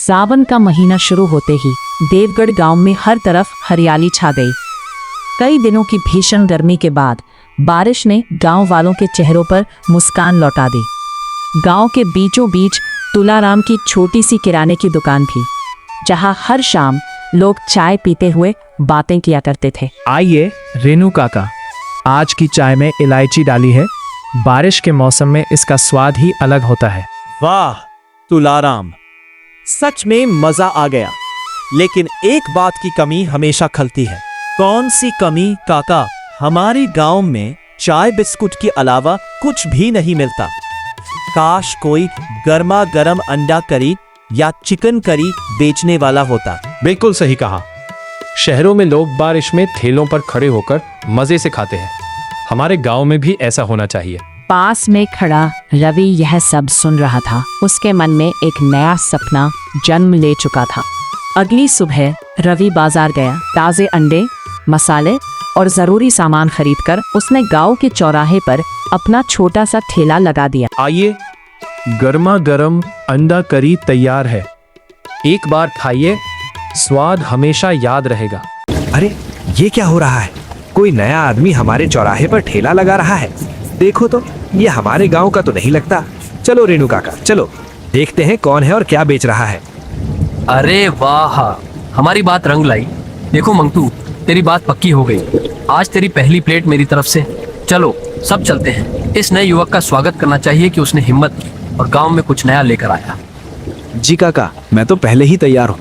सावन का महीना शुरू होते ही देवगढ़ गांव में हर तरफ हरियाली छा गई। कई दिनों की भीषण गर्मी के बाद बारिश ने गांव वालों के चेहरों पर मुस्कान लौटा दी। गांव के बीचों बीच तुलाराम की छोटी सी किराने की दुकान थी, जहां हर शाम लोग चाय पीते हुए बातें किया करते थे। आइए रेनू काका, आज की चाय में इलायची डाली है। बारिश के मौसम में इसका स्वाद ही अलग होता है। वाह तुलाराम, सच में मजा आ गया। लेकिन एक बात की कमी हमेशा खलती है। कौन सी कमी काका? हमारे गांव में चाय बिस्कुट के अलावा कुछ भी नहीं मिलता। काश कोई गर्मा गर्म अंडा करी या चिकन करी बेचने वाला होता। बिल्कुल सही कहा। शहरों में लोग बारिश में ठेलों पर खड़े होकर मजे से खाते हैं। हमारे गांव में भी ऐसा होना चाहिए। पास में खड़ा रवि यह सब सुन रहा था। उसके मन में एक नया सपना जन्म ले चुका था। अगली सुबह रवि बाजार गया। ताजे अंडे, मसाले और जरूरी सामान खरीदकर उसने गांव के चौराहे पर अपना छोटा सा ठेला लगा दिया। आइए, गर्मा गर्म अंडा करी तैयार है। एक बार खाइए, स्वाद हमेशा याद रहेगा। अरे ये क्या हो रहा है? कोई नया आदमी हमारे चौराहे पर ठेला लगा रहा है। देखो तो, ये हमारे गांव का तो नहीं लगता। चलो रेनू काका, चलो देखते हैं कौन है और क्या बेच रहा है। अरे वाह, हमारी बात रंग लाई। देखो मंगतू, तेरी बात पक्की हो गई। आज तेरी पहली प्लेट मेरी तरफ से। चलो सब चलते हैं। इस नए युवक का स्वागत करना चाहिए कि उसने हिम्मत की और गांव में कुछ नया लेकर आया। जी काका, मैं तो पहले ही तैयार हूँ।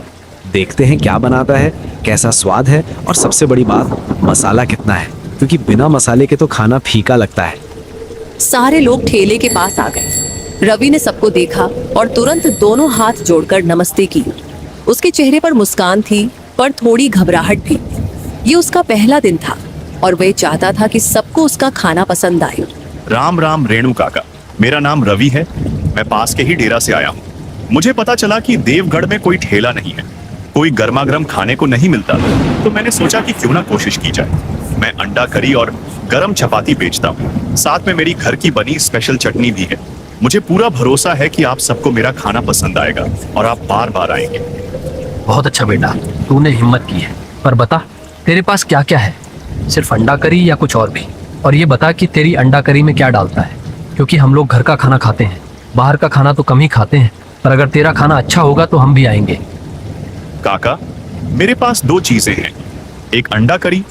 देखते हैं क्या बनाता है, कैसा स्वाद है और सबसे बड़ी बात, मसाला कितना है, क्योंकि बिना मसाले के तो खाना फीका लगता है। सारे लोग ठेले के पास आ गए। रवि ने सबको देखा और तुरंत दोनों हाथ जोड़कर नमस्ते की। उसके चेहरे पर मुस्कान थी, पर थोड़ी घबराहट भी। ये उसका पहला दिन था और वह चाहता था कि सबको उसका खाना पसंद आए। राम राम रेणु काका, मेरा नाम रवि है। मैं पास के ही डेरा से आया हूँ। मुझे पता चला कि देवगढ़ में कोई ठेला नहीं है, कोई गर्मा गर्म खाने को नहीं मिलता, तो मैंने सोचा कि क्यों ना कोशिश की जाए। मैं अंडा करी और गरम चपाती बेचता हूँ। साथ में मेरी घर की बनी स्पेशल चटनी भी है। मुझे पूरा भरोसा है कि आप सबको मेरा खाना पसंद आएगा और आप बार बार आएंगे। बहुत अच्छा बेटा, तूने हिम्मत की है। पर बता, तेरे पास क्या क्या है? सिर्फ अंडा करी या कुछ और भी? और ये बता कि तेरी अंडा करी में क्या डालता है, क्योंकि हम लोग घर का खाना खाते हैं, बाहर का खाना तो कम ही खाते हैं। पर अगर तेरा खाना अच्छा होगा तो हम भी आएंगे। काका, मेरे पास दो चीजें हैं। एक अंडा करी,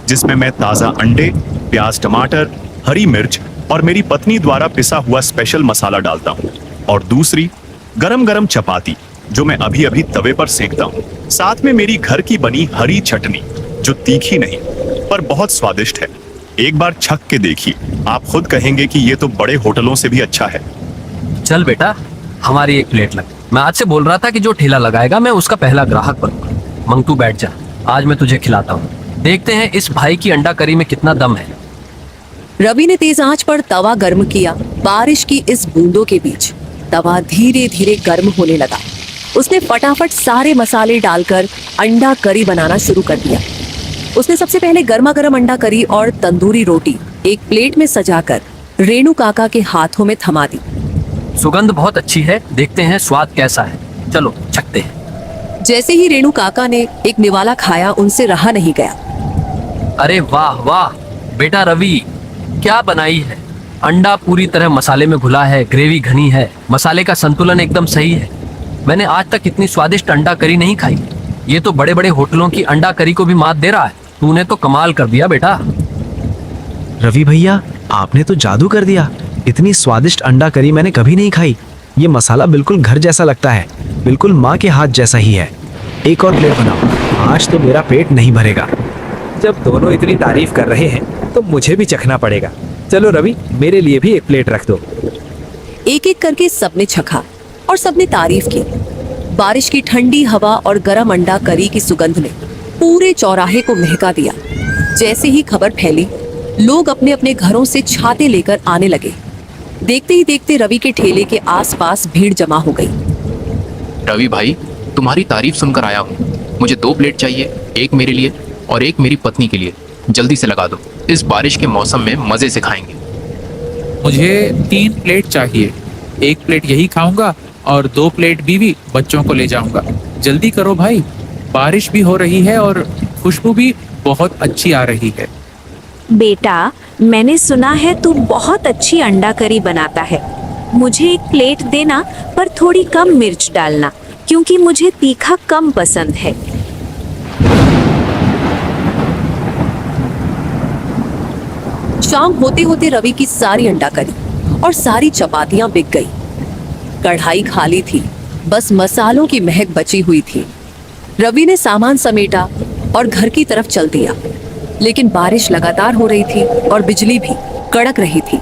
जिसमें मैं ताजा अंडे, प्याज, टमाटर, हरी मिर्च और मेरी पत्नी द्वारा पिसा हुआ स्पेशल मसाला डालता हूँ। और दूसरी गरम गरम चपाती, जो मैं अभी अभी तवे पर सेकता हूँ। साथ में मेरी घर की बनी हरी चटनी, जो तीखी नहीं पर बहुत स्वादिष्ट है। एक बार छक के देखिए, आप खुद कहेंगे कि ये तो बड़े होटलों से भी अच्छा है। चल बेटा, हमारी एक प्लेट लग। मैं आज से बोल रहा था कि जो ठेला लगाएगा मैं उसका पहला ग्राहक बनूंगा। मंगतू बैठ जा, आज मैं तुझे खिलाता हूँ। देखते हैं इस भाई की अंडा करी में कितना दम है। रवि ने तेज आंच पर तवा गर्म किया। बारिश की इस बूंदों के बीच तवा धीरे धीरे गर्म होने लगा। उसने फटाफट सारे मसाले डालकर अंडा करी बनाना शुरू कर दिया। उसने सबसे पहले गर्मा गर्म अंडा करी और तंदूरी रोटी एक प्लेट में सजाकर रेणु काका के हाथों में थमा दी। सुगंध बहुत अच्छी है, देखते हैं स्वाद कैसा है। चलो चखते हैं। जैसे ही रेणु काका ने एक निवाला खाया, उनसे रहा नहीं गया। अरे वाह वाह बेटा रवि, क्या बनाई है। अंडा पूरी तरह मसाले में घुला है, ग्रेवी घनी है, मसाले का संतुलन एकदम सही है। मैंने आज तक इतनी स्वादिष्ट अंडा करी नहीं खाई। ये तो बड़े बड़े होटलों की अंडा करी को भी मात दे रहा है। तूने तो कमाल कर दिया बेटा। रवि भैया, आपने तो जादू कर दिया। इतनी स्वादिष्ट अंडा करी मैंने कभी नहीं खाई। ये मसाला बिल्कुल घर जैसा लगता है, बिल्कुल माँ के हाथ जैसा ही है। एक और प्लेट बनाओ, आज तो मेरा पेट नहीं भरेगा। जब दोनों इतनी तारीफ कर रहे हैं तो मुझे भी चखना पड़ेगा। चलो रवि, मेरे लिए भी एक प्लेट रख दो। एक एक करके सबने चखा और सबने तारीफ की। बारिश की ठंडी हवा और गरम अंडा करी की सुगंध ने पूरे चौराहे को महका दिया। जैसे ही खबर फैली, लोग अपने अपने घरों से छाते लेकर आने लगे। देखते ही देखते रवि के ठेले के आसपास भीड़ जमा हो गई। रवि भाई, तुम्हारी तारीफ सुनकर आया हूँ। मुझे 2 प्लेट चाहिए, एक मेरे लिए और एक मेरी पत्नी के लिए। जल्दी से लगा दो, इस बारिश के मौसम में मजे से खाएंगे। मुझे 3 प्लेट चाहिए। एक प्लेट यही खाऊंगा और 2 प्लेट बीवी बच्चों को ले जाऊंगा। जल्दी करो भाई, बारिश भी हो रही है और खुशबू भी बहुत अच्छी आ रही है। बेटा, मैंने सुना है तू बहुत अच्छी अंडा करी बनाता है। मुझे एक प्लेट देना, पर थोड़ी कम मिर्च डालना, क्योंकि मुझे तीखा कम पसंद है। शाम होते होते रवि की सारी अंडा करी और सारी चपातियां बिक गई। कढ़ाई खाली थी, बस मसालों की महक बची हुई थी। रवि ने सामान समेटा और घर की तरफ चल दिया, लेकिन बारिश लगातार हो रही थी और बिजली भी कड़क रही थी।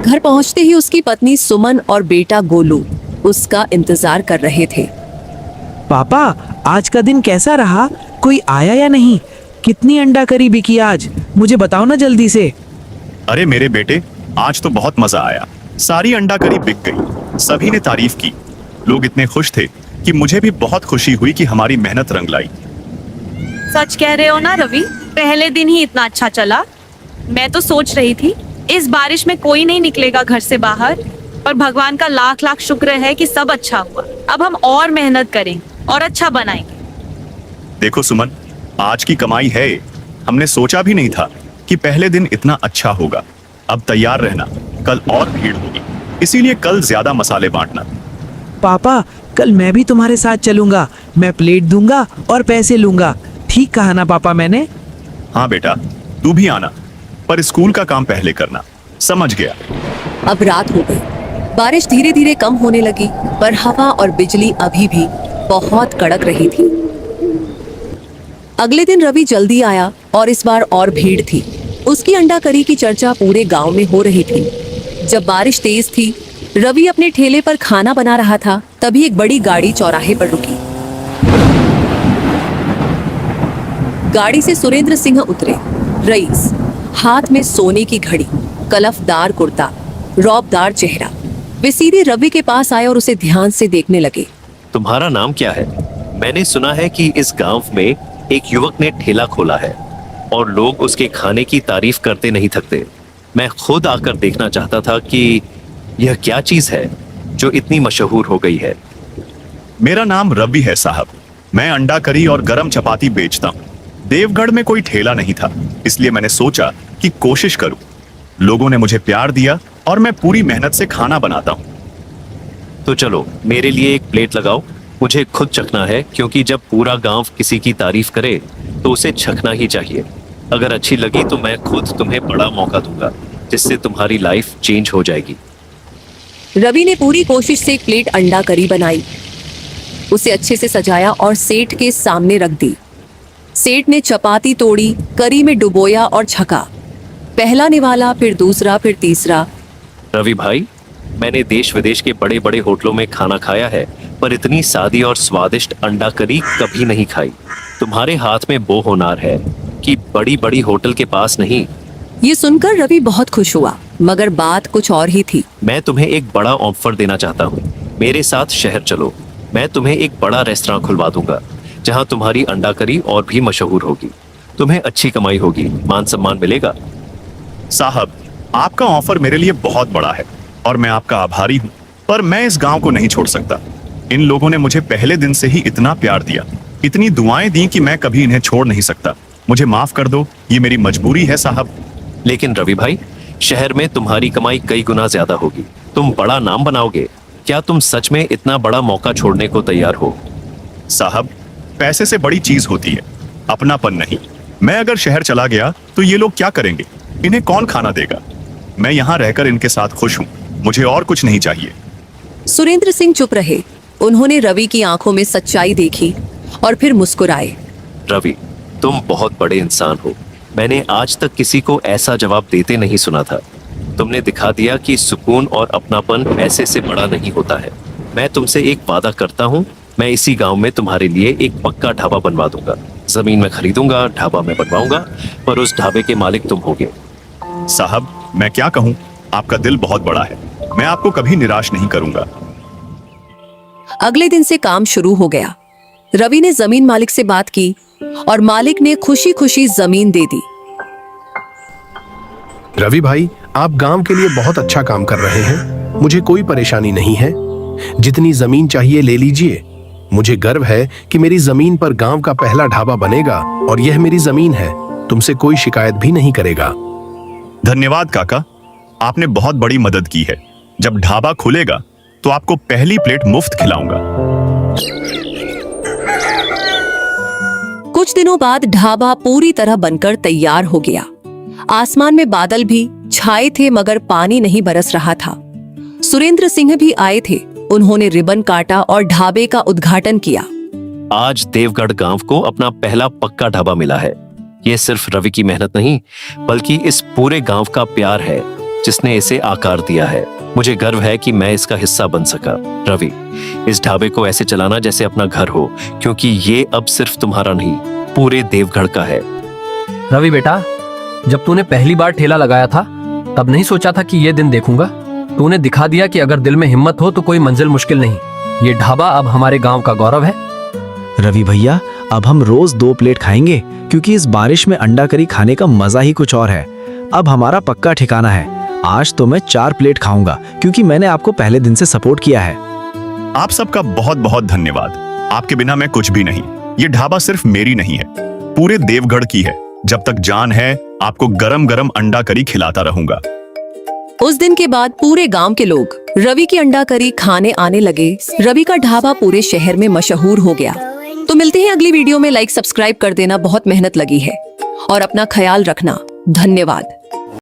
घर पहुंचते ही उसकी पत्नी सुमन और बेटा गोलू उसका इंतजार कर रहे थे। पापा, आज का दिन कैसा रहा? कोई आया या नहीं? कितनी अंडा करी बिकी आज? मुझे बताओ ना जल्दी से। अरे मेरे बेटे, आज तो बहुत मजा आया। सारी अंडा करी बिक गई, सभी ने तारीफ की। लोग इतने खुश थे कि मुझे भी बहुत खुशी हुई कि हमारी मेहनत रंग लाई। सच कह रहे हो ना रवि, पहले दिन ही इतना अच्छा चला। मैं तो सोच रही थी इस बारिश में कोई नहीं निकलेगा घर से बाहर, पर भगवान का लाख लाख शुक्र है कि सब अच्छा हुआ। अब हम और मेहनत करेंगे और अच्छा बनाएंगे। देखो सुमन, आज की कमाई है। हमने सोचा भी नहीं था कि पहले दिन इतना अच्छा होगा। अब तैयार रहना, कल और भीड़ होगी, इसीलिए कल ज्यादा मसाले बांटना। पापा, कल मैं भी तुम्हारे साथ चलूंगा। मैं प्लेट दूंगा और पैसे लूंगा। ठीक कहा ना पापा मैंने? हाँ बेटा, तू भी आना, पर स्कूल का काम पहले करना। समझ गया। अब रात हो गई, बारिश धीरे धीरे कम होने लगी, पर हवा और बिजली अभी भी बहुत कड़क रही थी। अगले दिन रवि जल्दी आया और इस बार और भीड़ थी। उसकी अंडा करी की चर्चा पूरे गांव में हो रही थी। जब बारिश तेज थी, रवि अपने ठेले पर खाना बना रहा था, तभी एक बड़ी गाड़ी चौराहे पर रुकी। गाड़ी से सुरेंद्र सिंह उतरे। रईस, हाथ में सोने की घड़ी, कलफदार कुर्ता, रौबदार चेहरा। वे सीधे रवि के पास आए और उसे ध्यान से देखने लगे। तुम्हारा नाम क्या है? मैंने सुना है कि इस गांव में एक युवक ने ठेला खोला है और लोग उसके खाने की तारीफ करते नहीं थकते। मैं खुद आकर देखना चाहता था कि यह क्या चीज है जो इतनी मशहूर हो गई है। मेरा नाम रवि है साहब। मैं अंडा करी और गरम चपाती बेचता हूँ। देवगढ़ में कोई ठेला नहीं था, इसलिए मैंने सोचा कि कोशिश करूं। लोगों ने मुझे प्यार दिया और मैं पूरी मेहनत से खाना बनाता हूं। तो चलो, मेरे लिए एक प्लेट लगाओ। मुझे खुद चखना है, क्योंकि जब पूरा गांव किसी की तारीफ करे तो उसे चखना ही चाहिए। अगर अच्छी लगी तो मैं खुद तुम्हें बड़ा मौका दूंगा, जिससे तुम्हारी लाइफ चेंज हो जाएगी। रवि ने पूरी कोशिश से एक प्लेट अंडा करी बनाई, उसे अच्छे से सजाया और सेठ के सामने रख दी। सेठ ने चपाती तोड़ी, करी में डुबोया और छका। पहला निवाला, फिर दूसरा, फिर तीसरा। रवि भाई, मैंने देश विदेश के बड़े बड़े होटलों में खाना खाया है, पर इतनी सादी और स्वादिष्ट अंडा करी कभी नहीं खाई। तुम्हारे हाथ में वो हुनर है कि बड़ी बड़ी होटल के पास नहीं। ये सुनकर रवि बहुत खुश हुआ, मगर बात कुछ और ही थी। मैं तुम्हें एक बड़ा ऑफर देना चाहता हूँ। मेरे साथ शहर चलो, मैं तुम्हें एक बड़ा रेस्तरां खुलवा दूंगा, जहाँ तुम्हारी अंडा करी और भी मशहूर होगी। तुम्हें अच्छी कमाई होगी, मान सम्मान मिलेगा। साहब, आपका ऑफर मेरे लिए बहुत बड़ा है और मैं आपका आभारी हूँ, पर मैं इस गांव को नहीं छोड़ सकता। इन लोगों ने मुझे पहले दिन से ही इतना प्यार दिया, इतनी दुआएं दी कि मैं कभी इन्हें छोड़ नहीं सकता। मुझे माफ कर दो, ये मेरी मजबूरी है साहब। लेकिन रवि भाई, शहर में तुम्हारी कमाई कई गुना ज्यादा होगी। तुम बड़ा नाम बनाओगे। क्या तुम सच में इतना बड़ा मौका छोड़ने को तैयार हो? साहब, पैसे से बड़ी चीज होती है अपनापन नहीं। मैं अगर शहर चला गया तो ये लोग क्या करेंगे? इन्हें कौन खाना देगा? मैं यहाँ रहकर इनके साथ खुश हूँ, मुझे और कुछ नहीं चाहिए। सुरेंद्र सिंह चुप रहे। उन्होंने रवि की आंखों में सच्चाई देखी और फिर मुस्कुराए। रवि, तुम बहुत बड़े इंसान हो। मैंने आज तक किसी को ऐसा जवाब देते नहीं सुना था। तुमने दिखा दिया कि सुकून और अपनापन पैसे से बड़ा नहीं होता है। मैं तुमसे एक वादा करता हूँ, मैं इसी गांव में तुम्हारे लिए एक पक्का ढाबा बनवा दूंगा। जमीन में खरीदूंगा, ढाबा में बनवाऊंगा, पर उस ढाबे के मालिक तुम होगे। साहब, मैं क्या कहूँ, आपका दिल बहुत बड़ा है। मैं आपको कभी निराश नहीं करूंगा। अगले दिन से काम शुरू हो गया। रवि ने जमीन मालिक से बात की और मालिक ने खुशी खुशी जमीन दे दी। रवि भाई, आप गांव के लिए बहुत अच्छा काम कर रहे हैं। मुझे कोई परेशानी नहीं है। जितनी जमीन चाहिए ले लीजिए। मुझे गर्व है कि मेरी जमीन पर गांव का पहला ढाबा बनेगा और यह मेरी जमीन है। तुमसे कोई शिकायत भी नहीं करेगा। धन्यवाद काका, आपने बहुत बड़ी मदद की है। जब ढाबा खुलेगा तो आपको पहली प्लेट मुफ्त खिलाऊंगा। कुछ दिनों बाद ढाबा पूरी तरह बनकर तैयार हो गया। आसमान में बादल भी छाए थे मगर पानी नहीं बरस रहा था। सुरेंद्र सिंह भी आए थे। उन्होंने रिबन काटा और ढाबे का उद्घाटन किया। आज देवगढ़ गांव को अपना पहला पक्का ढाबा मिला है। ये सिर्फ रवि की मेहनत नहीं, बल्कि इस पूरे गांव का प्यार है जिसने इसे आकार दिया है। मुझे गर्व है कि मैं इसका हिस्सा बन सका। रवि, इस ढाबे को ऐसे चलाना जैसे अपना घर हो, क्योंकि ये अब सिर्फ तुम्हारा नहीं, पूरे देवगढ़ का है। रवि बेटा, जब तूने पहली बार ठेला लगाया था तब नहीं सोचा था कि ये दिन देखूंगा। तूने दिखा दिया कि अगर दिल में हिम्मत हो तो कोई मंजिल मुश्किल नहीं। ये ढाबा अब हमारे गांव का गौरव है। रवि भैया, अब हम रोज 2 प्लेट खाएंगे, क्योंकि इस बारिश में अंडा करी खाने का मजा ही कुछ और है। अब हमारा पक्का ठिकाना है। आज तो मैं 4 प्लेट खाऊंगा, क्योंकि मैंने आपको पहले दिन से सपोर्ट किया है। आप सबका बहुत बहुत धन्यवाद। आपके बिना मैं कुछ भी नहीं। ये ढाबा सिर्फ मेरी नहीं है, पूरे देवगढ़ की है। जब तक जान है, आपको गरम गरम अंडा करी खिलाता रहूंगा। उस दिन के बाद पूरे गांव के लोग रवि की अंडा करी खाने आने लगे। रवि का ढाबा पूरे शहर में मशहूर हो गया। तो मिलते हैं अगली वीडियो में। लाइक सब्सक्राइब कर देना, बहुत मेहनत लगी है। और अपना ख्याल रखना। धन्यवाद।